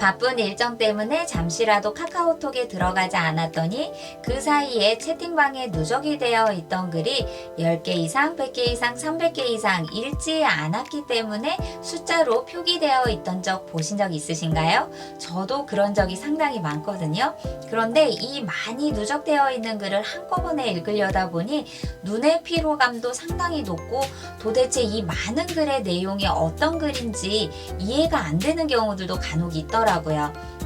바쁜 일정 때문에 잠시라도 카카오톡에 들어가지 않았더니 그 사이에 채팅방에 누적이 되어 있던 글이 10개 이상, 100개 이상, 300개 이상 읽지 않았기 때문에 숫자로 표기되어 있던 적 보신 적 있으신가요? 저도 그런 적이 상당히 많거든요. 그런데 이 많이 누적되어 있는 글을 한꺼번에 읽으려다 보니 눈의 피로감도 상당히 높고 도대체 이 많은 글의 내용이 어떤 글인지 이해가 안 되는 경우들도 간혹 있더라고요.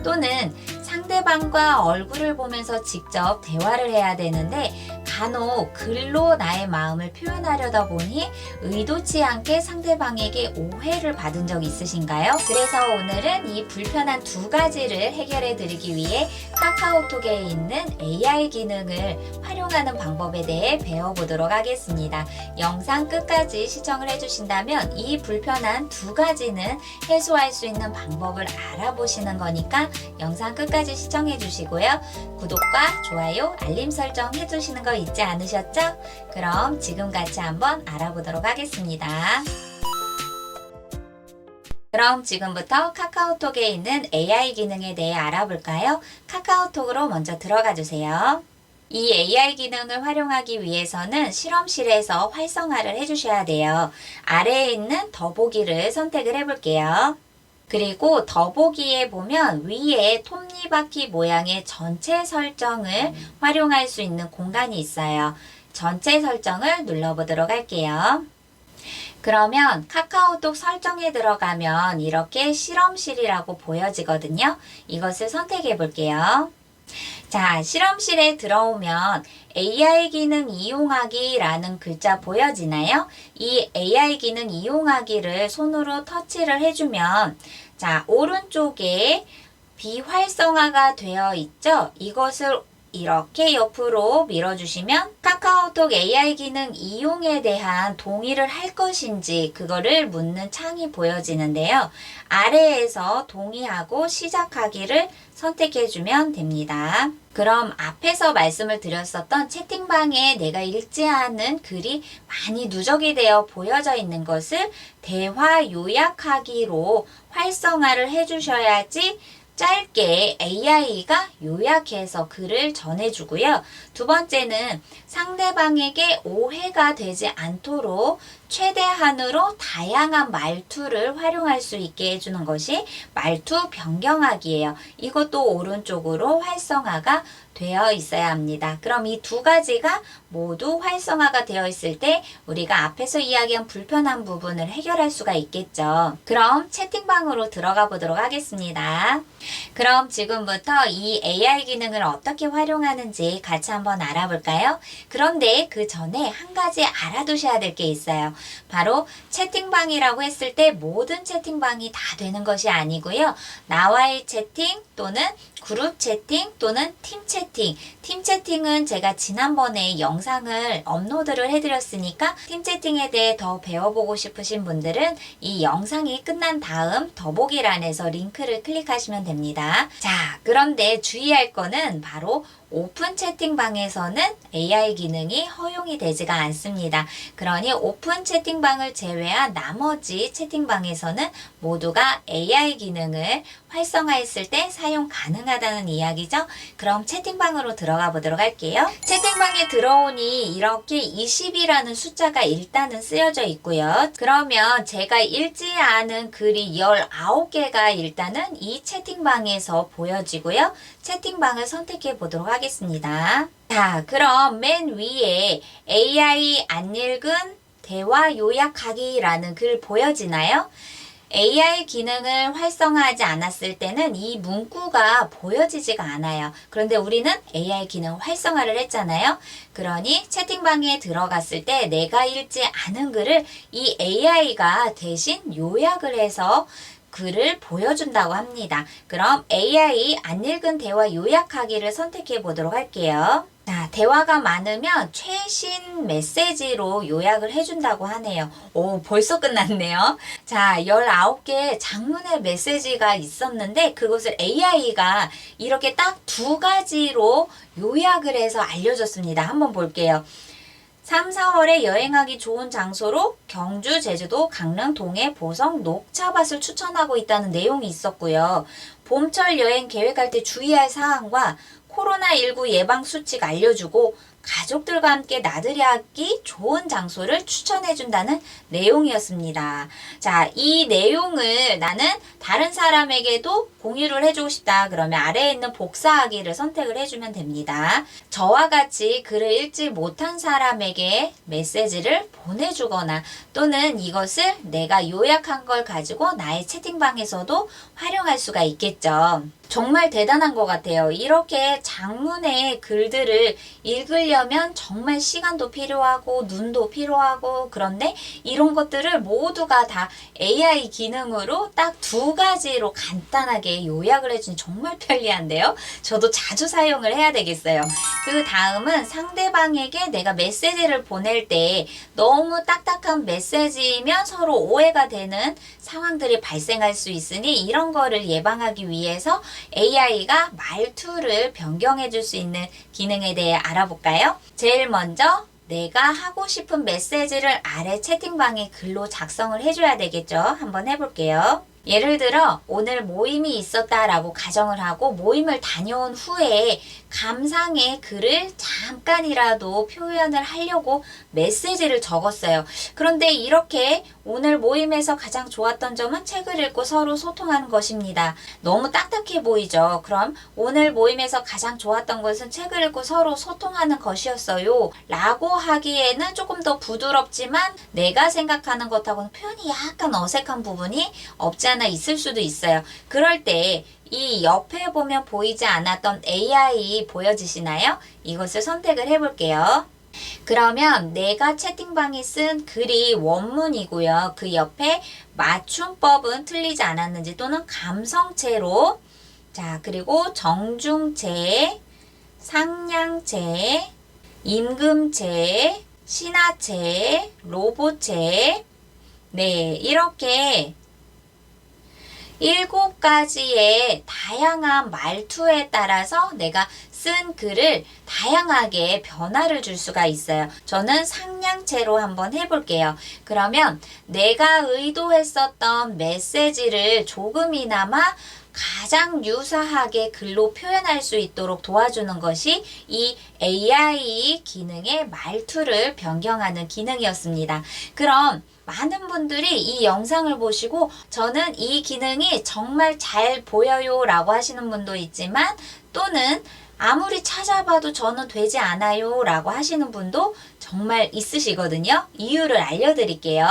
또는 상대방과 얼굴을 보면서 직접 대화를 해야 되는데 간혹 글로 나의 마음을 표현하려다 보니 의도치 않게 상대방에게 오해를 받은 적 있으신가요? 그래서 오늘은 이 불편한 두 가지를 해결해 드리기 위해 카카오톡에 있는 AI 기능을 활용하는 방법에 대해 배워보도록 하겠습니다. 영상 끝까지 시청을 해주신다면 이 불편한 두 가지는 해소할 수 있는 방법을 알아보시는 거니까 영상 끝까지 시청해 주시고요. 구독과 좋아요, 알림 설정 해주시는 거 잊지 않으셨죠? 그럼 지금 같이 한번 알아보도록 하겠습니다. 그럼 지금부터 카카오톡에 있는 AI 기능에 대해 알아볼까요? 카카오톡으로 먼저 들어가 주세요. 이 AI 기능을 활용하기 위해서는 실험실에서 활성화를 해주셔야 돼요. 아래에 있는 더보기를 선택을 해볼게요. 그리고 더보기에 보면 위에 톱니바퀴 모양의 전체 설정을 활용할 수 있는 공간이 있어요. 전체 설정을 눌러보도록 할게요. 그러면 카카오톡 설정에 들어가면 이렇게 실험실이라고 보여지거든요. 이것을 선택해 볼게요. 자, 실험실에 들어오면 AI 기능 이용하기라는 글자 보여지나요? 이 AI 기능 이용하기를 손으로 터치를 해주면 자, 오른쪽에 비활성화가 되어 있죠? 이것을 이렇게 옆으로 밀어주시면 카카오톡 AI 기능 이용에 대한 동의를 할 것인지 그거를 묻는 창이 보여지는데요. 아래에서 동의하고 시작하기를 선택해주면 됩니다. 그럼 앞에서 말씀을 드렸었던 채팅방에 내가 읽지 않은 글이 많이 누적이 되어 보여져 있는 것을 대화 요약하기로 활성화를 해주셔야지 짧게 AI가 요약해서 글을 전해주고요. 두 번째는 상대방에게 오해가 되지 않도록 최대한으로 다양한 말투를 활용할 수 있게 해주는 것이 말투 변경하기예요. 이것도 오른쪽으로 활성화가 되어 있어야 합니다. 그럼 이 두 가지가 모두 활성화가 되어 있을 때 우리가 앞에서 이야기한 불편한 부분을 해결할 수가 있겠죠. 그럼 채팅방으로 들어가 보도록 하겠습니다. 그럼 지금부터 이 AI 기능을 어떻게 활용하는지 같이 한번 알아볼까요? 그런데 그 전에 한 가지 알아두셔야 될 게 있어요. 바로 채팅방이라고 했을 때 모든 채팅방이 다 되는 것이 아니고요. 나와의 채팅 또는 그룹 채팅 또는 팀 채팅. 팀 채팅은 제가 지난번에 영상을 업로드를 해드렸으니까 팀 채팅에 대해 더 배워보고 싶으신 분들은 이 영상이 끝난 다음 더보기란에서 링크를 클릭하시면 됩니다. 자, 그런데 주의할 거는 바로 오픈 채팅방에서는 AI 기능이 허용이 되지가 않습니다. 그러니 오픈 채팅방을 제외한 나머지 채팅방에서는 모두가 AI 기능을 활성화했을 때 사용 가능하다는 이야기죠. 그럼 채팅방으로 들어가 보도록 할게요. 채팅방에 들어오니 이렇게 20이라는 숫자가 일단은 쓰여져 있고요. 그러면 제가 읽지 않은 글이 19개가 일단은 이 채팅방에서 보여지고요. 채팅방을 선택해 보도록 하겠습니다. 자, 그럼 맨 위에 AI 안 읽은 대화 요약하기라는 글 보여지나요? AI 기능을 활성화하지 않았을 때는 이 문구가 보여지지가 않아요. 그런데 우리는 AI 기능 활성화를 했잖아요. 그러니 채팅방에 들어갔을 때 내가 읽지 않은 글을 이 AI가 대신 요약을 해서 글을 보여준다고 합니다. 그럼 AI 안 읽은 대화 요약하기를 선택해 보도록 할게요. 자, 대화가 많으면 최신 메시지로 요약을 해준다고 하네요. 오, 벌써 끝났네요. 자, 19개 장문의 메시지가 있었는데 그것을 AI가 이렇게 딱 두 가지로 요약을 해서 알려줬습니다. 한번 볼게요. 3, 4월에 여행하기 좋은 장소로 경주, 제주도, 강릉, 동해, 보성, 녹차밭을 추천하고 있다는 내용이 있었고요. 봄철 여행 계획할 때 주의할 사항과 코로나19 예방 수칙 알려주고 가족들과 함께 나들이 하기 좋은 장소를 추천해준다는 내용이었습니다. 자, 이 내용을 나는 다른 사람에게도 공유를 해주고 싶다. 그러면 아래에 있는 복사하기를 선택을 해주면 됩니다. 저와 같이 글을 읽지 못한 사람에게 메시지를 보내주거나 또는 이것을 내가 요약한 걸 가지고 나의 채팅방에서도 활용할 수가 있겠죠. 정말 대단한 것 같아요. 이렇게 장문의 글들을 읽으려면 정말 시간도 필요하고 눈도 필요하고 그런데 이런 것들을 모두가 다 AI 기능으로 딱 2가지로 간단하게 요약을 해주니 정말 편리한데요. 저도 자주 사용을 해야 되겠어요. 그 다음은 상대방에게 내가 메시지를 보낼 때 너무 딱딱한 메시지면 서로 오해가 되는 상황들이 발생할 수 있으니 이런 거를 예방하기 위해서 AI가 말투를 변경해 줄 수 있는 기능에 대해 알아볼까요? 제일 먼저 내가 하고 싶은 메시지를 아래 채팅방에 글로 작성을 해줘야 되겠죠? 한번 해볼게요. 예를 들어 오늘 모임이 있었다라고 가정을 하고 모임을 다녀온 후에 감상의 글을 잠깐이라도 표현을 하려고 메시지를 적었어요. 그런데 이렇게 오늘 모임에서 가장 좋았던 점은 책을 읽고 서로 소통하는 것입니다. 너무 딱딱해 보이죠? 그럼 오늘 모임에서 가장 좋았던 것은 책을 읽고 서로 소통하는 것이었어요. 라고 하기에는 조금 더 부드럽지만 내가 생각하는 것하고는 표현이 약간 어색한 부분이 없지 않아 있을 수도 있어요. 그럴 때 이 옆에 보면 보이지 않았던 AI 보여지시나요? 이것을 선택을 해볼게요. 그러면 내가 채팅방에 쓴 글이 원문이고요. 그 옆에 맞춤법은 틀리지 않았는지 또는 감성체로 자 그리고 정중체, 상냥체, 임금체, 신하체, 로보체 네 이렇게 7가지의 다양한 말투에 따라서 내가 쓴 글을 다양하게 변화를 줄 수가 있어요. 저는 상냥체로 한번 해볼게요. 그러면 내가 의도했었던 메시지를 조금이나마 가장 유사하게 글로 표현할 수 있도록 도와주는 것이 이 AI 기능의 말투를 변경하는 기능이었습니다. 그럼 많은 분들이 이 영상을 보시고 저는 이 기능이 정말 잘 보여요 라고 하시는 분도 있지만 또는 아무리 찾아봐도 저는 되지 않아요 라고 하시는 분도 정말 있으시거든요. 이유를 알려드릴게요.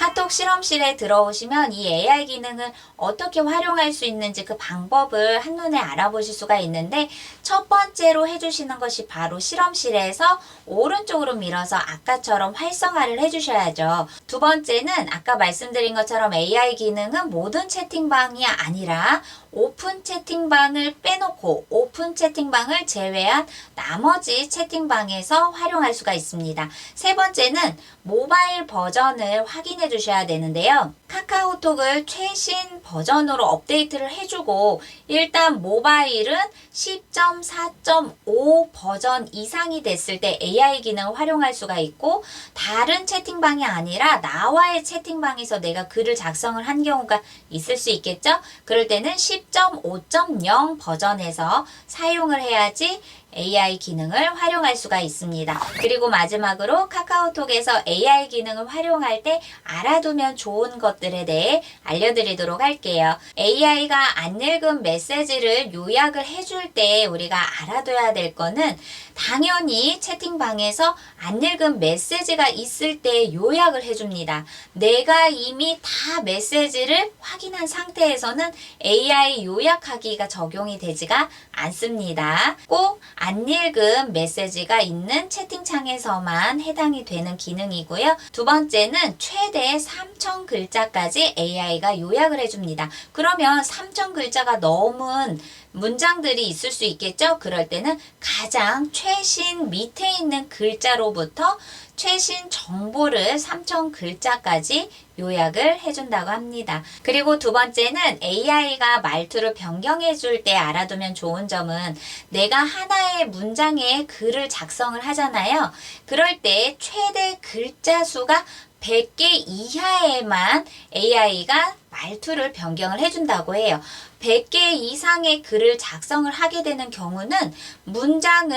카톡 실험실에 들어오시면 이 AI 기능을 어떻게 활용할 수 있는지 그 방법을 한눈에 알아보실 수가 있는데 첫 번째로 해주시는 것이 바로 실험실에서 오른쪽으로 밀어서 아까처럼 활성화를 해주셔야죠. 두 번째는 아까 말씀드린 것처럼 AI 기능은 모든 채팅방이 아니라 오픈 채팅방을 빼놓고 오픈 채팅방을 제외한 나머지 채팅방에서 활용할 수가 있습니다. 세 번째는 모바일 버전을 확인해 주셔야 되는데요. 카카오톡을 최신 버전으로 업데이트를 해주고 일단 모바일은 10.4.5 버전 이상이 됐을 때 AI 기능을 활용할 수가 있고 다른 채팅방이 아니라 나와의 채팅방에서 내가 글을 작성을 한 경우가 있을 수 있겠죠? 그럴 때는 10.5.0 버전에서 사용을 해야지 AI 기능을 활용할 수가 있습니다. 그리고 마지막으로 카카오톡에서 AI 기능을 활용할 때 알아두면 좋은 것들에 대해 알려드리도록 할게요. AI가 안 읽은 메시지를 요약을 해줄 때 우리가 알아둬야 될 거는 당연히 채팅방에서 안 읽은 메시지가 있을 때 요약을 해줍니다. 내가 이미 다 메시지를 확인한 상태에서는 AI 요약하기가 적용이 되지가 않습니다. 꼭 안 읽은 메시지가 있는 채팅창에서만 해당이 되는 기능이고요. 두 번째는 최대 3,000글자까지 AI가 요약을 해줍니다. 그러면 3,000글자가 넘은 문장들이 있을 수 있겠죠? 그럴 때는 가장 최신 밑에 있는 글자로부터 최신 정보를 3,000글자까지 요약을 해준다고 합니다. 그리고 두 번째는 AI가 말투를 변경해 줄 때 알아두면 좋은 점은 내가 하나의 문장에 글을 작성을 하잖아요. 그럴 때 최대 글자 수가 100개 이하에만 AI가 말투를 변경을 해준다고 해요. 100개 이상의 글을 작성을 하게 되는 경우는 문장을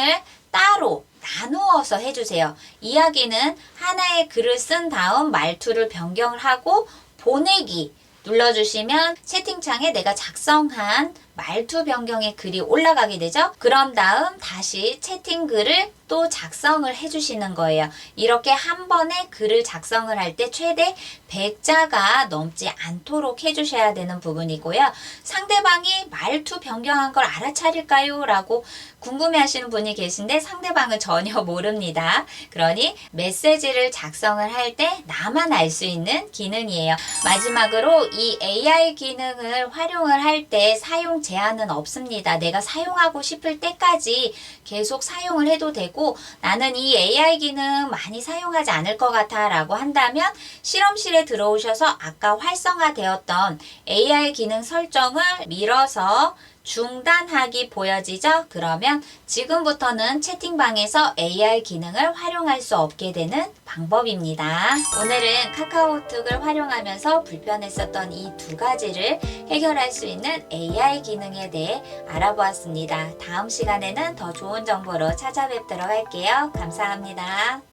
따로 나누어서 해주세요. 이야기는 하나의 글을 쓴 다음 말투를 변경을 하고 보내기 눌러주시면 채팅창에 내가 작성한 말투 변경의 글이 올라가게 되죠. 그런 다음 다시 채팅 글을 또 작성을 해주시는 거예요. 이렇게 한 번에 글을 작성을 할 때 최대 100자가 넘지 않도록 해주셔야 되는 부분이고요. 상대방이 말투 변경한 걸 알아차릴까요? 라고 궁금해하시는 분이 계신데 상대방은 전혀 모릅니다. 그러니 메시지를 작성을 할 때 나만 알 수 있는 기능이에요. 마지막으로 이 AI 기능을 활용을 할 때 사용 제한은 없습니다. 내가 사용하고 싶을 때까지 계속 사용을 해도 되고 나는 이 AI 기능 많이 사용하지 않을 것 같아 라고 한다면 실험실에 들어오셔서 아까 활성화되었던 AI 기능 설정을 밀어서 중단하기 보여지죠? 그러면 지금부터는 채팅방에서 AI 기능을 활용할 수 없게 되는 방법입니다. 오늘은 카카오톡을 활용하면서 불편했었던 이 두 가지를 해결할 수 있는 AI 기능에 대해 알아보았습니다. 다음 시간에는 더 좋은 정보로 찾아뵙도록 할게요. 감사합니다.